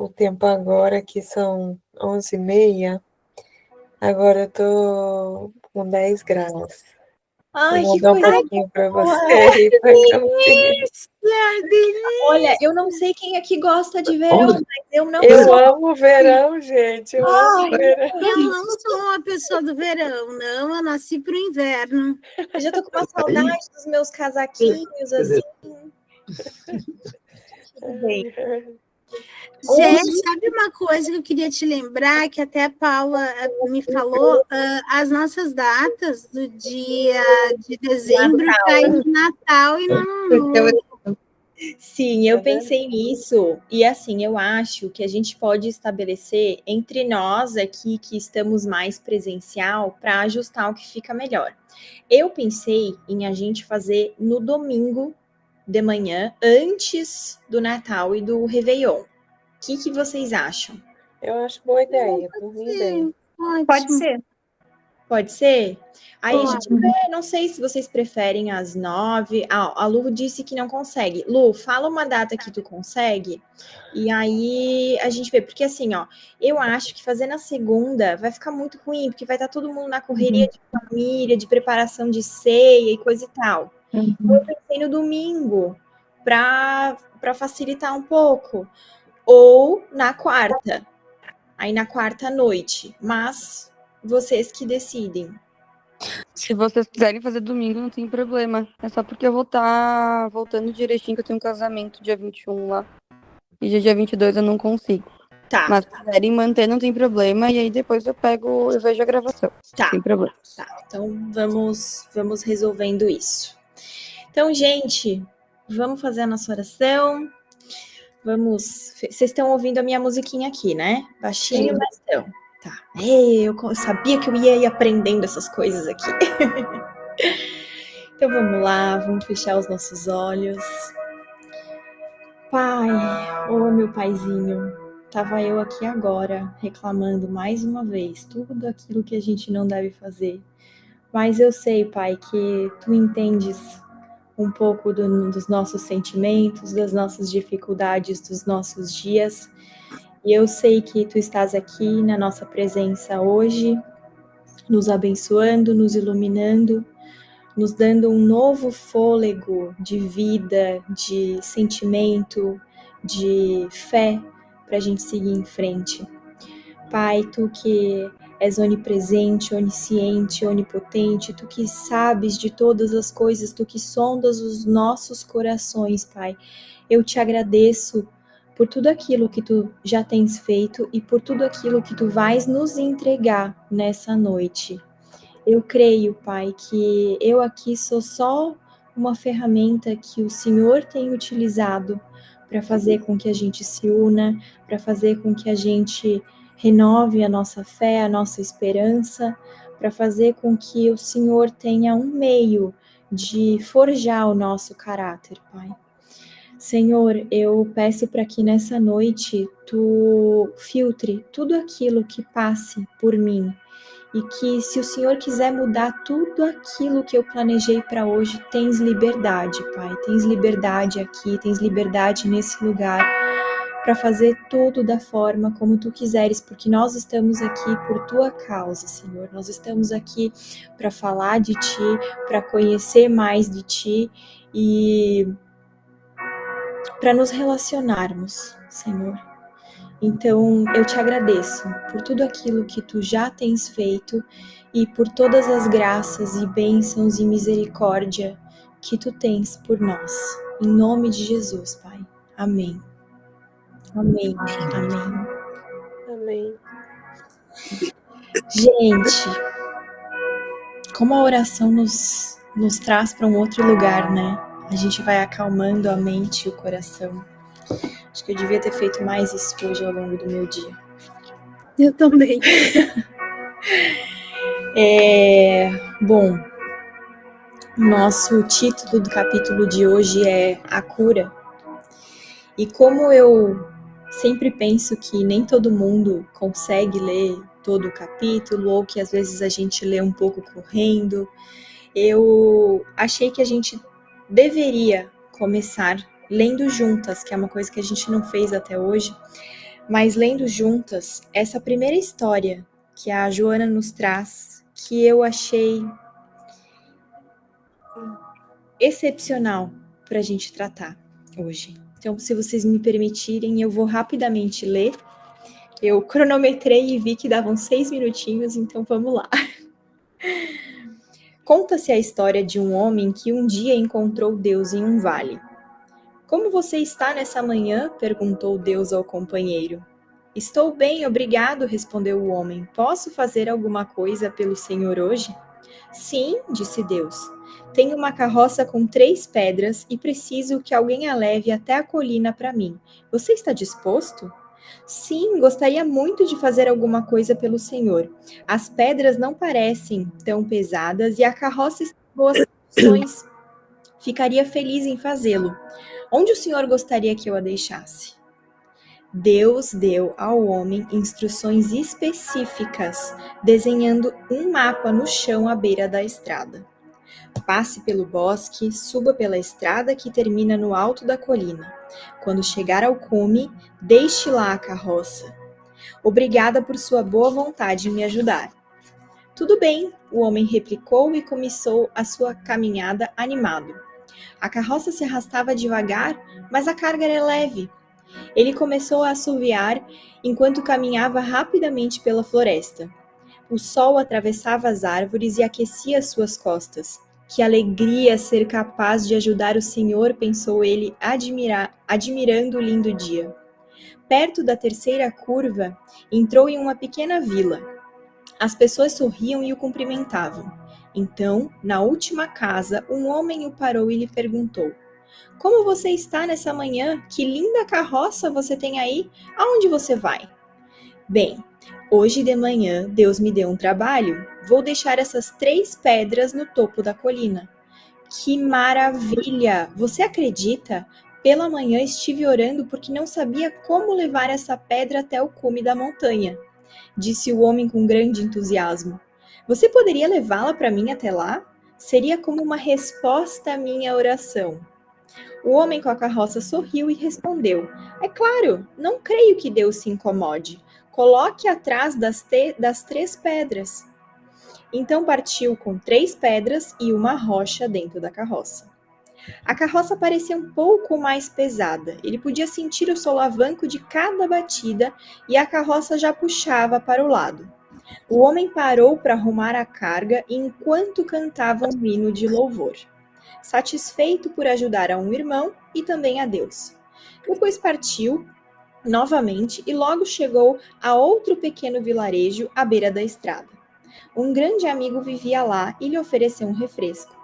o tempo agora, que são 11h30. Agora eu tô com 10 graus. Ai, Vou que mandar um coisa pouquinho para boa! você aí, para Campinas. Olha, eu não sei quem aqui gosta de verão, mas eu não Eu sou. amo verão, gente. Eu amo verão. Eu não sou uma pessoa do verão, não. Eu nasci pro inverno. Eu já tô com uma saudade dos meus casaquinhos, assim. Tudo bem. Gente, sabe uma coisa que eu queria te lembrar, que até a Paula me falou? As nossas datas do dia de dezembro caem no Natal e no Ano Novo. Sim, eu pensei nisso. E assim, eu acho que a gente pode estabelecer entre nós aqui que estamos mais presencial para ajustar o que fica melhor. Eu pensei em a gente fazer no domingo de manhã, antes do Natal e do Réveillon. O que vocês acham? Eu acho boa ideia, por mim bem. Pode ser. Pode ser? Aí a Pode. gente vê, não sei se vocês preferem às 9. A Lu disse que não consegue. Lu, fala uma data que tu consegue. E aí a gente vê, porque assim, ó, eu acho que fazer na segunda vai ficar muito ruim, porque vai estar todo mundo na correria de família, de preparação de ceia e coisa e tal. Então, eu pensei no domingo para facilitar um pouco. Ou na quarta. Aí na quarta à noite. Mas vocês que decidem. Se vocês quiserem fazer domingo, não tem problema. É só porque eu vou estar voltando direitinho, que eu tenho um casamento dia 21 lá. E dia 22 eu não consigo. Tá. Mas se quiserem manter, não tem problema. E aí depois eu vejo a gravação. Tá. Sem problema. Tá. Então vamos resolvendo isso. Então, gente, vamos fazer a nossa oração. Vocês estão ouvindo a minha musiquinha aqui, né? Baixinho, mas estão. Tá. Eu sabia que eu ia ir aprendendo essas coisas aqui. Então vamos lá, vamos fechar os nossos olhos. Pai, meu paizinho, tava eu aqui agora reclamando mais uma vez tudo aquilo que a gente não deve fazer. Mas eu sei, Pai, que tu entendes um pouco dos nossos sentimentos, das nossas dificuldades, dos nossos dias. E eu sei que tu estás aqui na nossa presença hoje, nos abençoando, nos iluminando, nos dando um novo fôlego de vida, de sentimento, de fé para a gente seguir em frente. Pai, tu que és onipresente, onisciente, onipotente, tu que sabes de todas as coisas, tu que sondas os nossos corações, Pai, eu te agradeço por tudo aquilo que tu já tens feito e por tudo aquilo que tu vais nos entregar nessa noite. Eu creio, Pai, que eu aqui sou só uma ferramenta que o Senhor tem utilizado para fazer com que a gente se una, para fazer com que a gente renove a nossa fé, a nossa esperança, para fazer com que o Senhor tenha um meio de forjar o nosso caráter, Pai. Senhor, eu peço para que nessa noite tu filtre tudo aquilo que passe por mim e que, se o Senhor quiser mudar tudo aquilo que eu planejei para hoje, tens liberdade, Pai, tens liberdade aqui, tens liberdade nesse lugar para fazer tudo da forma como tu quiseres, porque nós estamos aqui por tua causa, Senhor. Nós estamos aqui para falar de ti, para conhecer mais de ti e para nos relacionarmos, Senhor. Então, eu te agradeço por tudo aquilo que tu já tens feito e por todas as graças e bênçãos e misericórdia que tu tens por nós. Em nome de Jesus, Pai. Amém. Amém. Amém. Amém. Gente, como a oração nos traz para um outro lugar, né? A gente vai acalmando a mente e o coração. Acho que eu devia ter feito mais isso hoje ao longo do meu dia. Eu também. Bom, nosso título do capítulo de hoje é A Cura. E como eu sempre penso que nem todo mundo consegue ler todo o capítulo, ou que às vezes a gente lê um pouco correndo, eu achei que a gente deveria começar lendo juntas, que é uma coisa que a gente não fez até hoje, Mas lendo juntas essa primeira história que a Joana nos traz, que eu achei excepcional para a gente tratar hoje. Então, se vocês me permitirem, eu vou rapidamente ler. Eu cronometrei e vi que davam 6 minutinhos, então vamos lá. Conta-se a história de um homem que um dia encontrou Deus em um vale. Como você está nessa manhã? Perguntou Deus ao companheiro. Estou bem, obrigado, respondeu o homem. Posso fazer alguma coisa pelo Senhor hoje? Sim, disse Deus. Tenho uma carroça com 3 pedras e preciso que alguém a leve até a colina para mim. Você está disposto? Sim, gostaria muito de fazer alguma coisa pelo Senhor. As pedras não parecem tão pesadas e a carroça está em boas condições. Ficaria feliz em fazê-lo. Onde o Senhor gostaria que eu a deixasse? Deus deu ao homem instruções específicas, desenhando um mapa no chão à beira da estrada. Passe pelo bosque, suba pela estrada que termina no alto da colina. Quando chegar ao cume, deixe lá a carroça. Obrigada por sua boa vontade em me ajudar. Tudo bem, o homem replicou e começou a sua caminhada animado. A carroça se arrastava devagar, mas a carga era leve. Ele começou a assoviar enquanto caminhava rapidamente pela floresta. O sol atravessava as árvores e aquecia suas costas. Que alegria ser capaz de ajudar o Senhor, pensou ele, admirando o lindo dia. Perto da terceira curva, entrou em uma pequena vila. As pessoas sorriam e o cumprimentavam. Então, na última casa, um homem o parou e lhe perguntou: Como você está nessa manhã? Que linda carroça você tem aí? Aonde você vai? Bem, hoje de manhã Deus me deu um trabalho. Vou deixar essas 3 pedras no topo da colina. Que maravilha! Você acredita? Pela manhã estive orando porque não sabia como levar essa pedra até o cume da montanha, disse o homem com grande entusiasmo. Você poderia levá-la para mim até lá? Seria como uma resposta à minha oração. O homem com a carroça sorriu e respondeu: É claro, não creio que Deus se incomode. Coloque atrás das 3 pedras. Então partiu com 3 pedras e uma rocha dentro da carroça. A carroça parecia um pouco mais pesada. Ele podia sentir o solavanco de cada batida e a carroça já puxava para o lado. O homem parou para arrumar a carga enquanto cantava um hino de louvor, satisfeito por ajudar a um irmão e também a Deus. Depois partiu novamente e logo chegou a outro pequeno vilarejo à beira da estrada. Um grande amigo vivia lá e lhe ofereceu um refresco.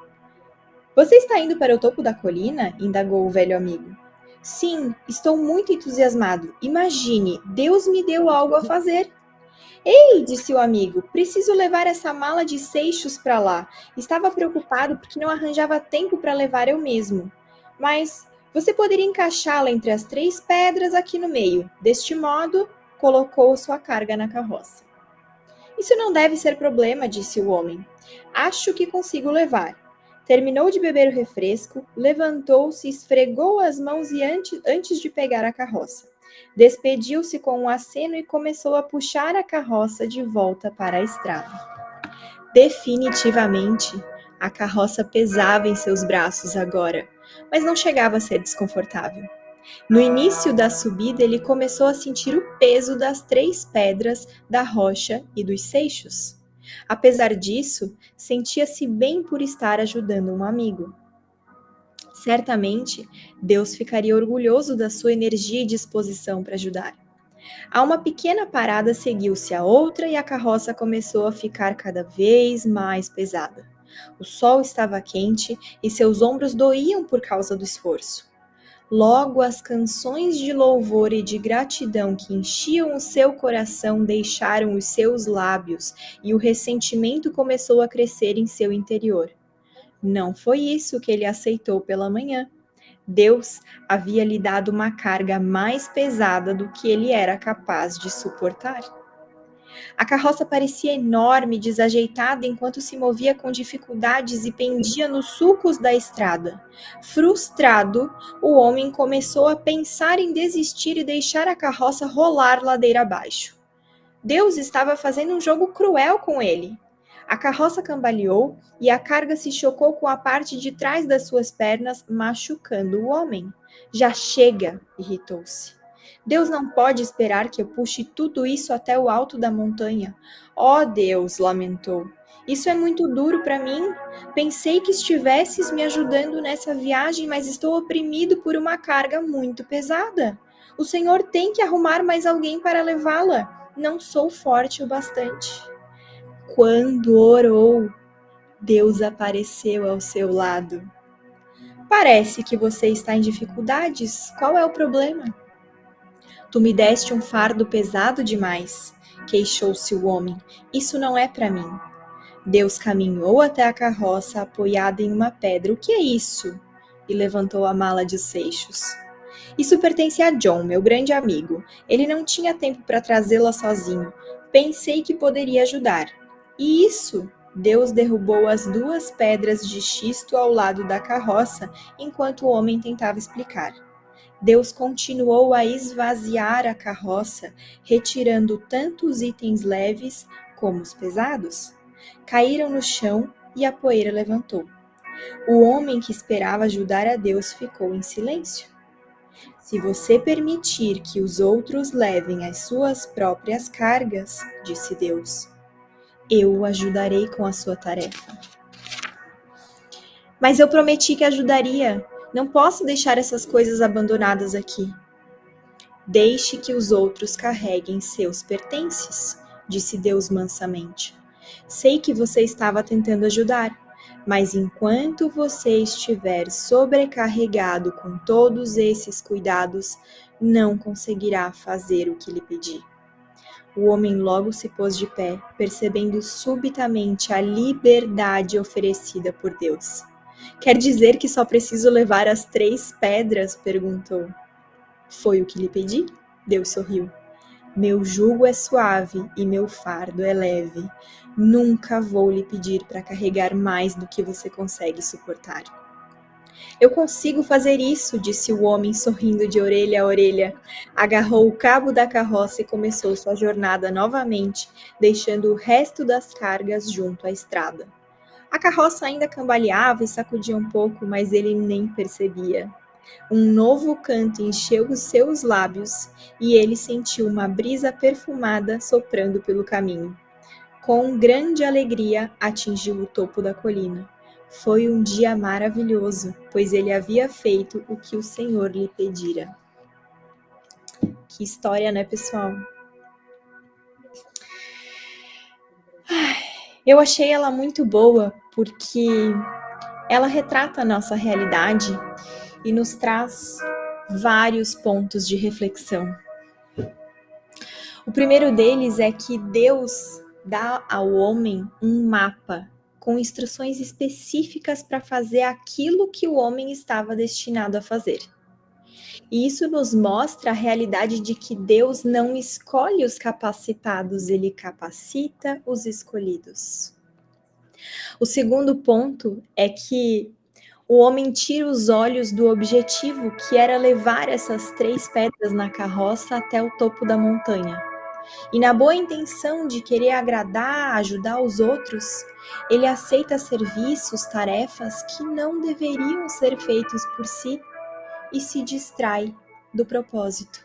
Você está indo para o topo da colina? Indagou o velho amigo. Sim, estou muito entusiasmado. Imagine, Deus me deu algo a fazer. Ei, disse o amigo, preciso levar essa mala de seixos para lá. Estava preocupado porque não arranjava tempo para levar eu mesmo. Mas você poderia encaixá-la entre as 3 pedras aqui no meio. Deste modo, colocou sua carga na carroça. Isso não deve ser problema, disse o homem. Acho que consigo levar. Terminou de beber o refresco, levantou-se, esfregou as mãos e antes de pegar a carroça. Despediu-se com um aceno e começou a puxar a carroça de volta para a estrada. Definitivamente, a carroça pesava em seus braços agora, mas não chegava a ser desconfortável. No início da subida, ele começou a sentir o peso das 3 pedras, da rocha e dos seixos. Apesar disso, sentia-se bem por estar ajudando um amigo. Certamente, Deus ficaria orgulhoso da sua energia e disposição para ajudar. A uma pequena parada seguiu-se a outra e a carroça começou a ficar cada vez mais pesada. O sol estava quente e seus ombros doíam por causa do esforço. Logo, as canções de louvor e de gratidão que enchiam o seu coração deixaram os seus lábios e o ressentimento começou a crescer em seu interior. Não foi isso que ele aceitou pela manhã. Deus havia lhe dado uma carga mais pesada do que ele era capaz de suportar. A carroça parecia enorme, desajeitada, enquanto se movia com dificuldades e pendia nos sulcos da estrada. Frustrado, o homem começou a pensar em desistir e deixar a carroça rolar ladeira abaixo. Deus estava fazendo um jogo cruel com ele. A carroça cambaleou e a carga se chocou com a parte de trás das suas pernas, machucando o homem. Já chega, irritou-se. Deus não pode esperar que eu puxe tudo isso até o alto da montanha. Oh, Deus, lamentou. Isso é muito duro para mim. Pensei que estivesses me ajudando nessa viagem, mas estou oprimido por uma carga muito pesada. O Senhor tem que arrumar mais alguém para levá-la. Não sou forte o bastante. Quando orou, Deus apareceu ao seu lado. Parece que você está em dificuldades. Qual é o problema? Tu me deste um fardo pesado demais, queixou-se o homem. Isso não é para mim. Deus caminhou até a carroça apoiada em uma pedra. O que é isso? E levantou a mala de seixos. Isso pertence a John, meu grande amigo. Ele não tinha tempo para trazê-la sozinho. Pensei que poderia ajudar. E isso? Deus derrubou as 2 pedras de xisto ao lado da carroça enquanto o homem tentava explicar. Deus continuou a esvaziar a carroça, retirando tanto os itens leves como os pesados. Caíram no chão e a poeira levantou. O homem que esperava ajudar a Deus ficou em silêncio. Se você permitir que os outros levem as suas próprias cargas, disse Deus, eu o ajudarei com a sua tarefa. Mas eu prometi que ajudaria. Não posso deixar essas coisas abandonadas aqui. Deixe que os outros carreguem seus pertences, disse Deus mansamente. Sei que você estava tentando ajudar, mas enquanto você estiver sobrecarregado com todos esses cuidados, não conseguirá fazer o que lhe pedi. O homem logo se pôs de pé, percebendo subitamente a liberdade oferecida por Deus. Quer dizer que só preciso levar as 3 pedras? Perguntou. Foi o que lhe pedi? Deus sorriu. Meu jugo é suave e meu fardo é leve. Nunca vou lhe pedir para carregar mais do que você consegue suportar. Eu consigo fazer isso, disse o homem sorrindo de orelha a orelha. Agarrou o cabo da carroça e começou sua jornada novamente, deixando o resto das cargas junto à estrada. A carroça ainda cambaleava e sacudia um pouco, mas ele nem percebia. Um novo canto encheu os seus lábios e ele sentiu uma brisa perfumada soprando pelo caminho. Com grande alegria, atingiu o topo da colina. Foi um dia maravilhoso, pois ele havia feito o que o Senhor lhe pedira. Que história, né, pessoal? Eu achei ela muito boa porque ela retrata a nossa realidade e nos traz vários pontos de reflexão. O primeiro deles é que Deus dá ao homem um mapa com instruções específicas para fazer aquilo que o homem estava destinado a fazer. E isso nos mostra a realidade de que Deus não escolhe os capacitados, ele capacita os escolhidos. O segundo ponto é que o homem tira os olhos do objetivo, que era levar essas 3 pedras na carroça até o topo da montanha. E na boa intenção de querer agradar, ajudar os outros, ele aceita serviços, tarefas que não deveriam ser feitos por si e se distrai do propósito.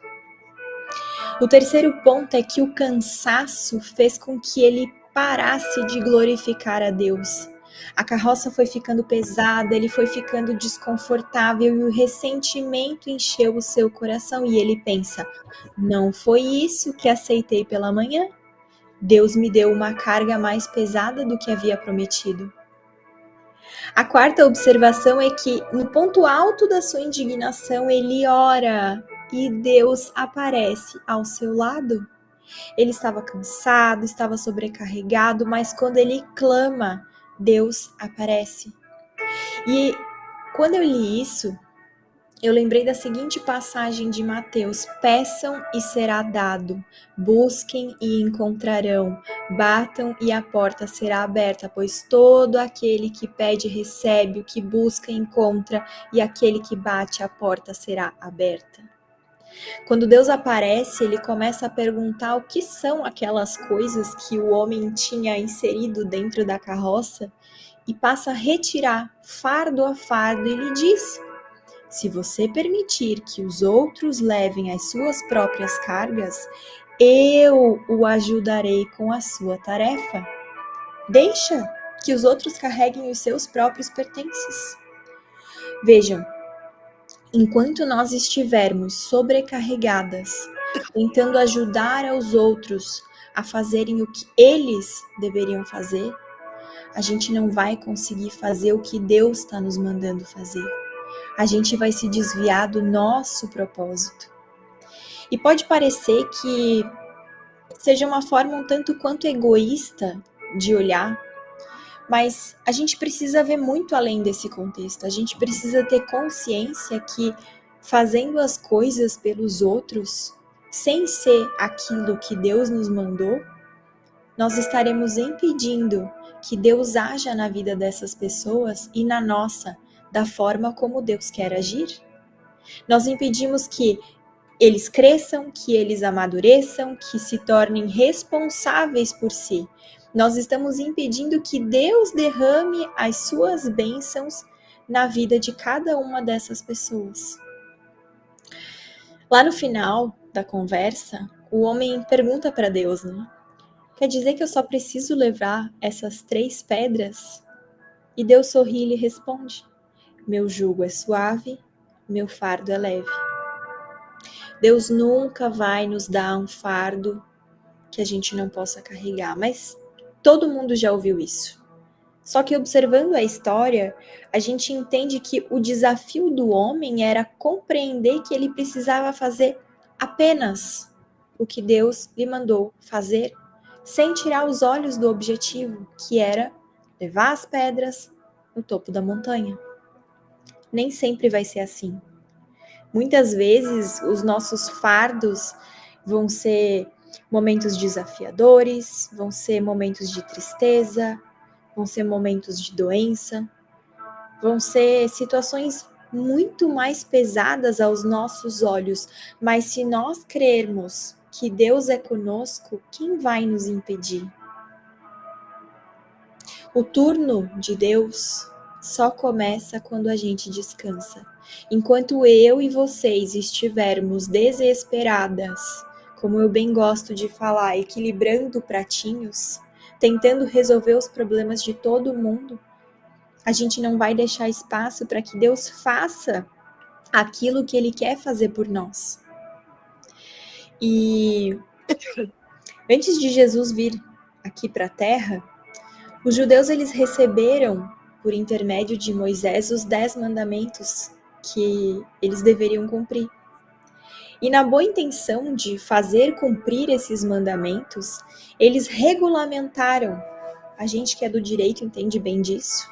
O terceiro ponto é que o cansaço fez com que ele parasse de glorificar a Deus. A carroça foi ficando pesada, ele foi ficando desconfortável e o ressentimento encheu o seu coração e ele pensa, não foi isso que aceitei pela manhã? Deus me deu uma carga mais pesada do que havia prometido. A quarta observação é que no ponto alto da sua indignação ele ora e Deus aparece ao seu lado. Ele estava cansado, estava sobrecarregado, mas quando ele clama, Deus aparece. E quando eu li isso, eu lembrei da seguinte passagem de Mateus: peçam e será dado, busquem e encontrarão, batam e a porta será aberta, pois todo aquele que pede recebe, o que busca encontra, e aquele que bate a porta será aberta. Quando Deus aparece, ele começa a perguntar o que são aquelas coisas que o homem tinha inserido dentro da carroça e passa a retirar fardo a fardo e lhe diz: se você permitir que os outros levem as suas próprias cargas, eu o ajudarei com a sua tarefa. Deixa que os outros carreguem os seus próprios pertences. Vejam, enquanto nós estivermos sobrecarregadas, tentando ajudar aos outros a fazerem o que eles deveriam fazer, a gente não vai conseguir fazer o que Deus está nos mandando fazer. A gente vai se desviar do nosso propósito. E pode parecer que seja uma forma um tanto quanto egoísta de olhar, mas a gente precisa ver muito além desse contexto. A gente precisa ter consciência que fazendo as coisas pelos outros, sem ser aquilo que Deus nos mandou, nós estaremos impedindo que Deus haja na vida dessas pessoas e na nossa, da forma como Deus quer agir. Nós impedimos que eles cresçam, que eles amadureçam, que se tornem responsáveis por si. Nós estamos impedindo que Deus derrame as suas bênçãos na vida de cada uma dessas pessoas. Lá no final da conversa, o homem pergunta para Deus, né? Quer dizer que eu só preciso levar essas 3 pedras? E Deus sorri e lhe responde: meu jugo é suave, meu fardo é leve. Deus nunca vai nos dar um fardo que a gente não possa carregar, mas todo mundo já ouviu isso. Só que observando a história, a gente entende que o desafio do homem era compreender que ele precisava fazer apenas o que Deus lhe mandou fazer, sem tirar os olhos do objetivo, que era levar as pedras no topo da montanha. Nem sempre vai ser assim. Muitas vezes os nossos fardos vão ser momentos desafiadores, vão ser momentos de tristeza, vão ser momentos de doença, vão ser situações muito mais pesadas aos nossos olhos, mas se nós crermos que Deus é conosco, quem vai nos impedir? O turno de Deus só começa quando a gente descansa. Enquanto eu e vocês estivermos desesperadas, como eu bem gosto de falar, equilibrando pratinhos, tentando resolver os problemas de todo mundo, a gente não vai deixar espaço para que Deus faça aquilo que Ele quer fazer por nós. E antes de Jesus vir aqui para a Terra, os judeus eles receberam, por intermédio de Moisés, os 10 mandamentos que eles deveriam cumprir. E na boa intenção de fazer cumprir esses mandamentos, eles regulamentaram, a gente que é do direito entende bem disso,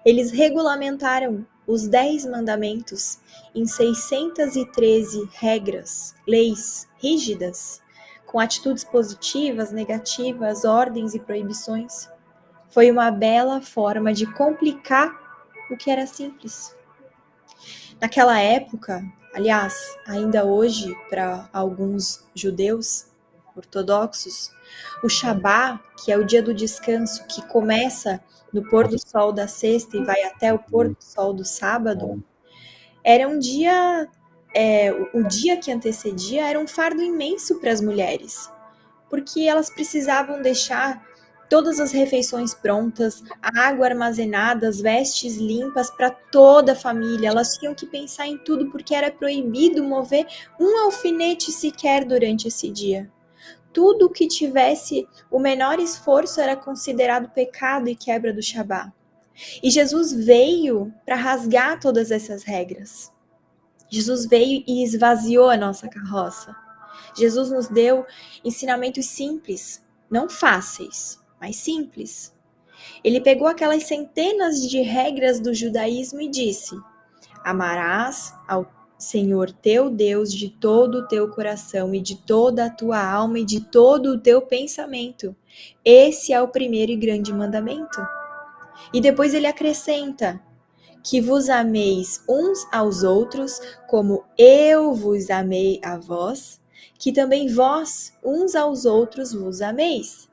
eles regulamentaram os 10 mandamentos em 613 regras, leis rígidas, com atitudes positivas, negativas, ordens e proibições. Foi uma bela forma de complicar o que era simples. Naquela época, aliás, ainda hoje, para alguns judeus ortodoxos, o Shabá, que é o dia do descanso, que começa no pôr do sol da sexta e vai até o pôr do sol do sábado, era um dia, o dia que antecedia era um fardo imenso para as mulheres, porque elas precisavam deixar todas as refeições prontas, a água armazenada, as vestes limpas para toda a família. Elas tinham que pensar em tudo porque era proibido mover um alfinete sequer durante esse dia. Tudo que tivesse o menor esforço era considerado pecado e quebra do Shabá. E Jesus veio para rasgar todas essas regras. Jesus veio e esvaziou a nossa carroça. Jesus nos deu ensinamentos simples, não fáceis, mas simples. Ele pegou aquelas centenas de regras do judaísmo e disse: Amarás ao Senhor teu Deus de todo o teu coração e de toda a tua alma e de todo o teu pensamento. Esse é o primeiro e grande mandamento. E depois ele acrescenta: que vos ameis uns aos outros, como eu vos amei a vós, que também vós uns aos outros vos ameis.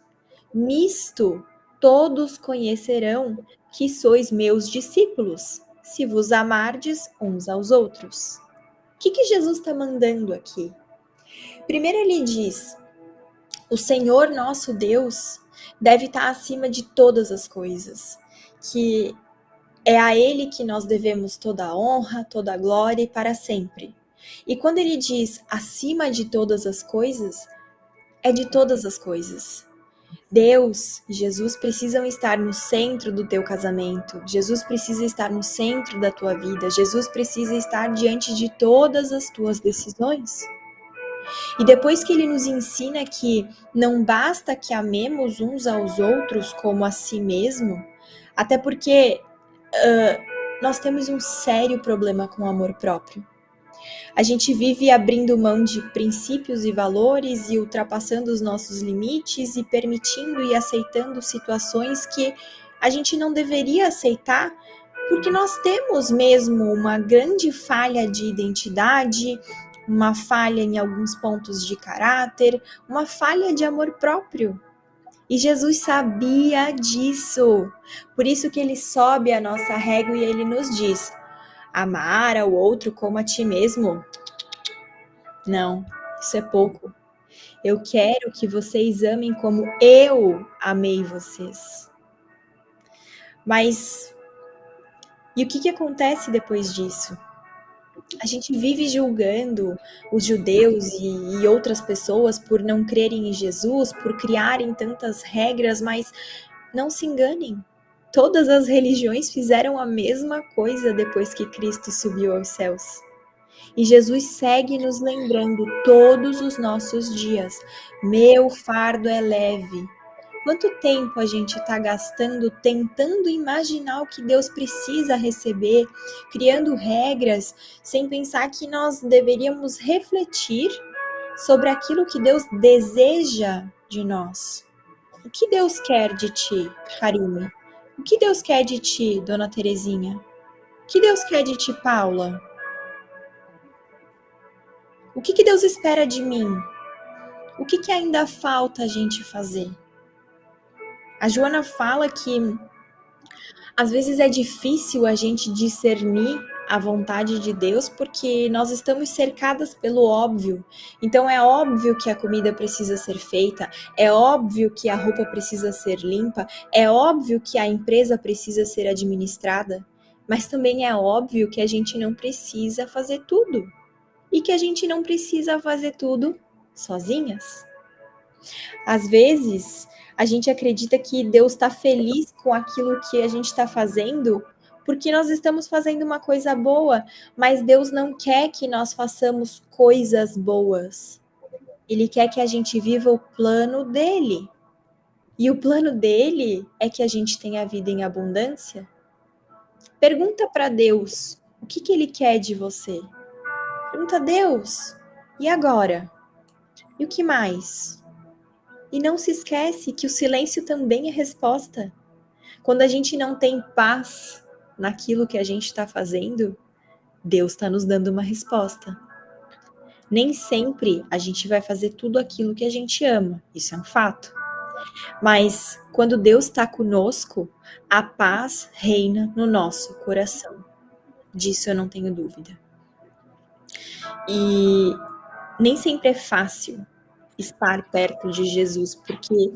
Nisto todos conhecerão que sois meus discípulos, se vos amardes uns aos outros. O que Jesus está mandando aqui? Primeiro ele diz: o Senhor nosso Deus deve estar acima de todas as coisas, que é a Ele que nós devemos toda a honra, toda a glória e para sempre. E quando ele diz acima de todas as coisas, é de todas as coisas. Deus, Jesus precisam estar no centro do teu casamento. Jesus precisa estar no centro da tua vida. Jesus precisa estar diante de todas as tuas decisões. E depois que ele nos ensina que não basta que amemos uns aos outros como a si mesmo, até porque nós temos um sério problema com o amor próprio. A gente vive abrindo mão de princípios e valores e ultrapassando os nossos limites e permitindo e aceitando situações que a gente não deveria aceitar, porque nós temos mesmo uma grande falha de identidade, uma falha em alguns pontos de caráter, uma falha de amor próprio. E Jesus sabia disso. Por isso que ele sobe a nossa régua e ele nos diz: amar ao outro como a ti mesmo? Não, isso é pouco. Eu quero que vocês amem como eu amei vocês. Mas, e o que acontece depois disso? A gente vive julgando os judeus e outras pessoas por não crerem em Jesus, por criarem tantas regras, mas não se enganem. Todas as religiões fizeram a mesma coisa depois que Cristo subiu aos céus. E Jesus segue nos lembrando todos os nossos dias: meu fardo é leve. Quanto tempo a gente está gastando tentando imaginar o que Deus precisa receber, criando regras, sem pensar que nós deveríamos refletir sobre aquilo que Deus deseja de nós. O que Deus quer de ti, Karine? O que Deus quer de ti, Dona Terezinha? O que Deus quer de ti, Paula? O que Deus espera de mim? O que ainda falta a gente fazer? A Joana fala que às vezes é difícil a gente discernir a vontade de Deus porque nós estamos cercadas pelo óbvio. Então é óbvio que a comida precisa ser feita, é óbvio que a roupa precisa ser limpa, é óbvio que a empresa precisa ser administrada, mas também é óbvio que a gente não precisa fazer tudo e que a gente não precisa fazer tudo sozinhas. Às vezes, a gente acredita que Deus está feliz com aquilo que a gente está fazendo porque nós estamos fazendo uma coisa boa, mas Deus não quer que nós façamos coisas boas. Ele quer que a gente viva o plano dele. E o plano dele é que a gente tenha a vida em abundância. Pergunta para Deus o que ele quer de você. Pergunta a Deus, e agora? E o que mais? E não se esquece que o silêncio também é resposta. Quando a gente não tem paz naquilo que a gente está fazendo, Deus está nos dando uma resposta. Nem sempre a gente vai fazer tudo aquilo que a gente ama, isso é um fato. Mas quando Deus está conosco, a paz reina no nosso coração. Disso eu não tenho dúvida. E nem sempre é fácil estar perto de Jesus, porque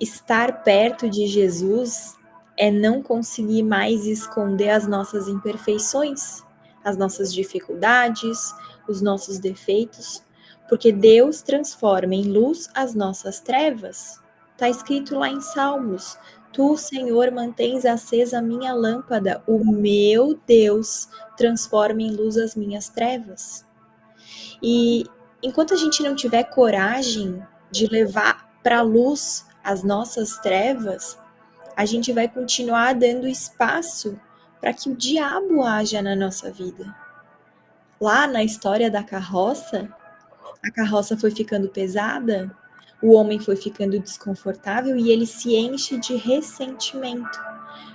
estar perto de Jesus é não conseguir mais esconder as nossas imperfeições, as nossas dificuldades, os nossos defeitos, porque Deus transforma em luz as nossas trevas. Está escrito lá em Salmos: Tu, Senhor, mantens acesa a minha lâmpada, o meu Deus transforma em luz as minhas trevas. E enquanto a gente não tiver coragem de levar para a luz as nossas trevas, a gente vai continuar dando espaço para que o diabo haja na nossa vida. Lá na história da carroça, a carroça foi ficando pesada, o homem foi ficando desconfortável e ele se enche de ressentimento,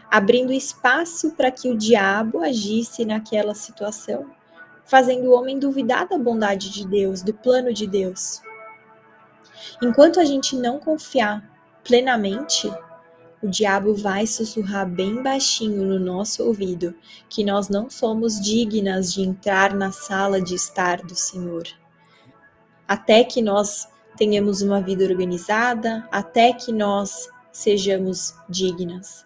abrindo espaço para que o diabo agisse naquela situação, fazendo o homem duvidar da bondade de Deus, do plano de Deus. Enquanto a gente não confiar plenamente, o diabo vai sussurrar bem baixinho no nosso ouvido que nós não somos dignas de entrar na sala de estar do Senhor. Até que nós tenhamos uma vida organizada, até que nós sejamos dignas.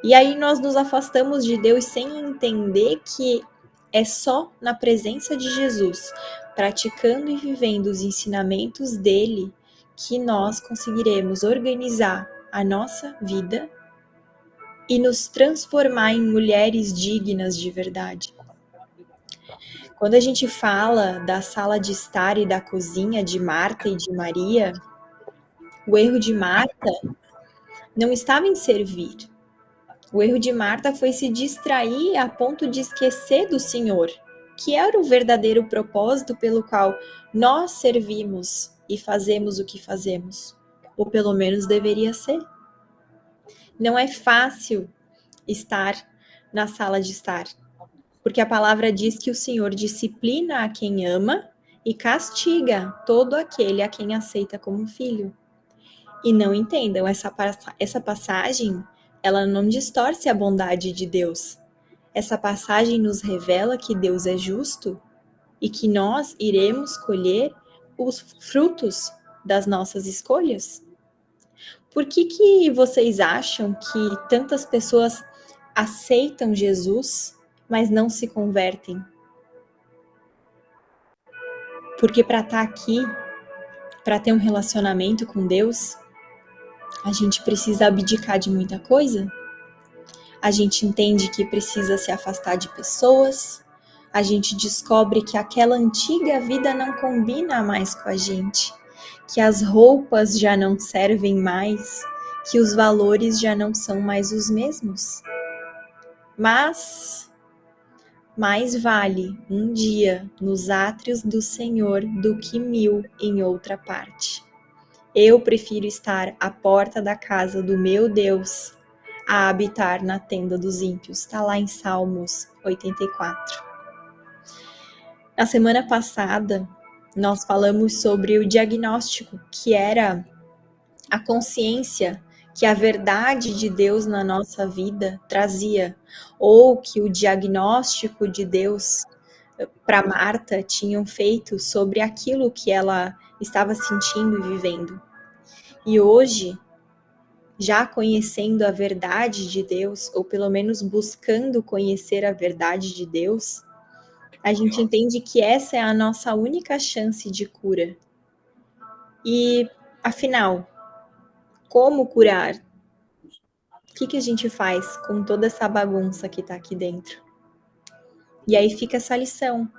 E aí nós nos afastamos de Deus sem entender que é só na presença de Jesus, praticando e vivendo os ensinamentos dele, que nós conseguiremos organizar a nossa vida e nos transformar em mulheres dignas de verdade. Quando a gente fala da sala de estar e da cozinha de Marta e de Maria, o erro de Marta não estava em servir. O erro de Marta foi se distrair a ponto de esquecer do Senhor, que era o verdadeiro propósito pelo qual nós servimos e fazemos o que fazemos, ou pelo menos deveria ser. Não é fácil estar na sala de estar, porque a palavra diz que o Senhor disciplina a quem ama e castiga todo aquele a quem aceita como filho. E não entendam, essa passagem, ela não distorce a bondade de Deus. Essa passagem nos revela que Deus é justo e que nós iremos colher os frutos das nossas escolhas. Por que vocês acham que tantas pessoas aceitam Jesus, mas não se convertem? Porque para estar aqui, para ter um relacionamento com Deus, a gente precisa abdicar de muita coisa. A gente entende que precisa se afastar de pessoas. A gente descobre que aquela antiga vida não combina mais com a gente, que as roupas já não servem mais, que os valores já não são mais os mesmos. Mas mais vale um dia nos átrios do Senhor do que 1000 em outra parte. Eu prefiro estar à porta da casa do meu Deus a habitar na tenda dos ímpios. Está lá em Salmos 84. Na semana passada, nós falamos sobre o diagnóstico, que era a consciência que a verdade de Deus na nossa vida trazia, ou que o diagnóstico de Deus para Marta tinham feito sobre aquilo que ela estava sentindo e vivendo. E hoje, já conhecendo a verdade de Deus, ou pelo menos buscando conhecer a verdade de Deus, a gente entende que essa é a nossa única chance de cura. E, afinal, como curar? O que a gente faz com toda essa bagunça que está aqui dentro? E aí fica essa lição.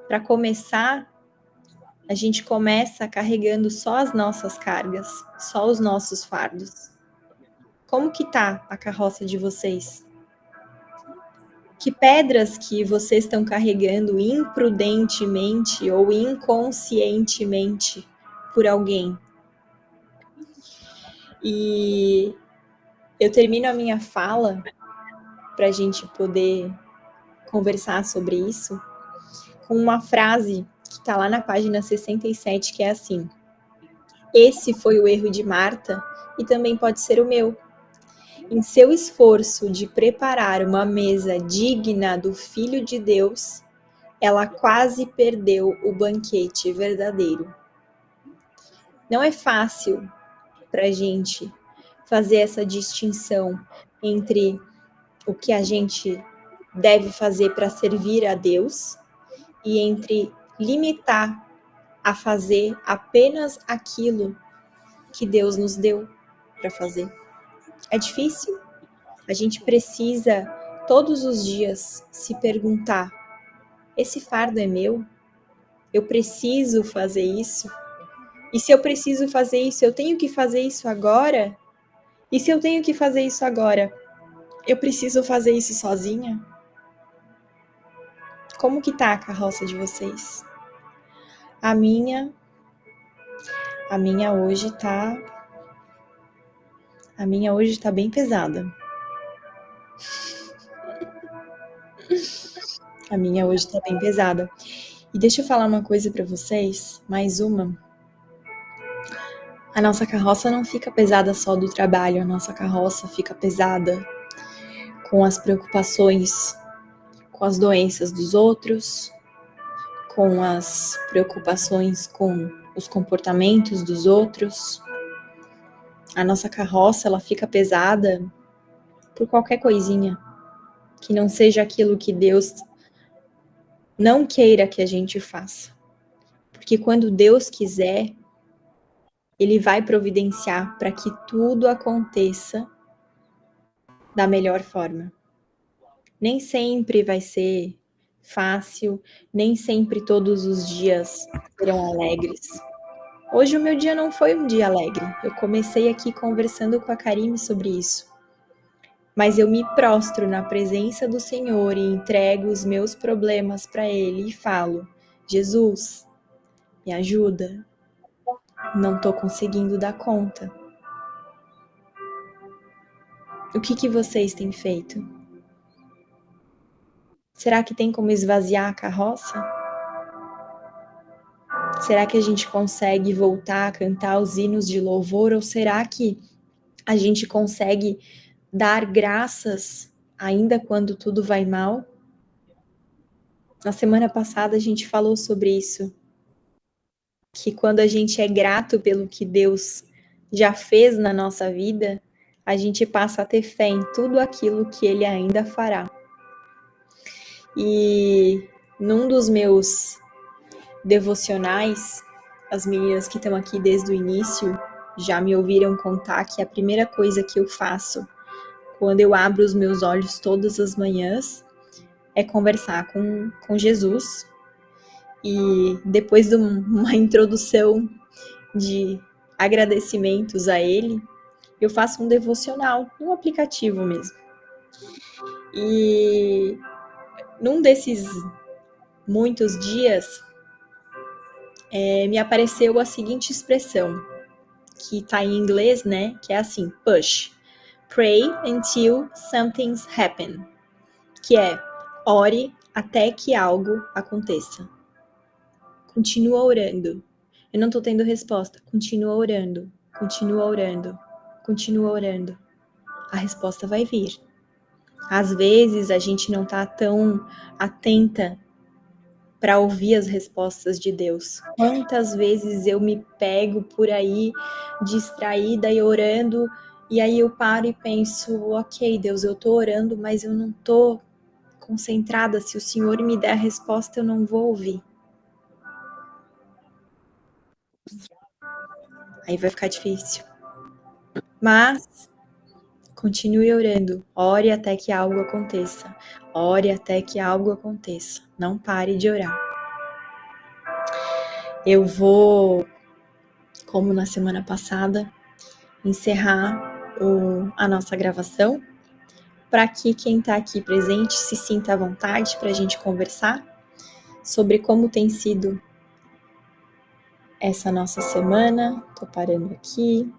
Para começar, a gente começa carregando só as nossas cargas, só os nossos fardos. Como que tá a carroça de vocês? Que pedras que vocês estão carregando imprudentemente ou inconscientemente por alguém? E eu termino a minha fala para a gente poder conversar sobre isso com uma frase que está lá na página 67, que é assim: esse foi o erro de Marta e também pode ser o meu. Em seu esforço de preparar uma mesa digna do Filho de Deus, ela quase perdeu o banquete verdadeiro. Não é fácil para a gente fazer essa distinção entre o que a gente deve fazer para servir a Deus e entre limitar a fazer apenas aquilo que Deus nos deu para fazer. É difícil. A gente precisa todos os dias se perguntar: esse fardo é meu? Eu preciso fazer isso? E se eu preciso fazer isso, eu tenho que fazer isso agora? E se eu tenho que fazer isso agora, Eu preciso fazer isso sozinha? Como que tá a carroça de vocês? A minha hoje tá bem pesada. A minha hoje tá bem pesada. E deixa eu falar uma coisa pra vocês, mais uma. A nossa carroça não fica pesada só do trabalho, a nossa carroça fica pesada com as preocupações, com as doenças dos outros, com as preocupações com os comportamentos dos outros. A nossa carroça, ela fica pesada por qualquer coisinha que não seja aquilo que Deus não queira que a gente faça. Porque quando Deus quiser, Ele vai providenciar para que tudo aconteça da melhor forma. Nem sempre vai ser fácil, nem sempre todos os dias serão alegres. Hoje o meu dia não foi um dia alegre. Eu comecei aqui conversando com a Karime sobre isso. Mas eu me prostro na presença do Senhor e entrego os meus problemas para Ele e falo: Jesus, me ajuda. Não estou conseguindo dar conta. O que vocês têm feito? Será que tem como esvaziar a carroça? Será que a gente consegue voltar a cantar os hinos de louvor? Ou será que a gente consegue dar graças ainda quando tudo vai mal? Na semana passada a gente falou sobre isso, que quando a gente é grato pelo que Deus já fez na nossa vida, a gente passa a ter fé em tudo aquilo que Ele ainda fará. E num dos meus devocionais, as meninas que estão aqui desde o início já me ouviram contar que a primeira coisa que eu faço quando eu abro os meus olhos todas as manhãs é conversar com Jesus. E depois de uma introdução de agradecimentos a Ele, eu faço um devocional, num aplicativo mesmo. E num desses muitos dias, me apareceu a seguinte expressão, que está em inglês, né? Que é assim, push. Pray until something happen. Que é, ore até que algo aconteça. Continua orando. Eu não tô tendo resposta. Continua orando. Continua orando. Continua orando. A resposta vai vir. Às vezes a gente não tá tão atenta para ouvir as respostas de Deus. Quantas vezes eu me pego por aí distraída e orando, e aí eu paro e penso, ok, Deus, eu tô orando, mas eu não tô concentrada. Se o Senhor me der a resposta, eu não vou ouvir. Aí vai ficar difícil. Mas continue orando. Ore até que algo aconteça. Ore até que algo aconteça. Não pare de orar. Eu vou, como na semana passada, encerrar a nossa gravação para que quem está aqui presente se sinta à vontade para a gente conversar sobre como tem sido essa nossa semana. Tô parando aqui.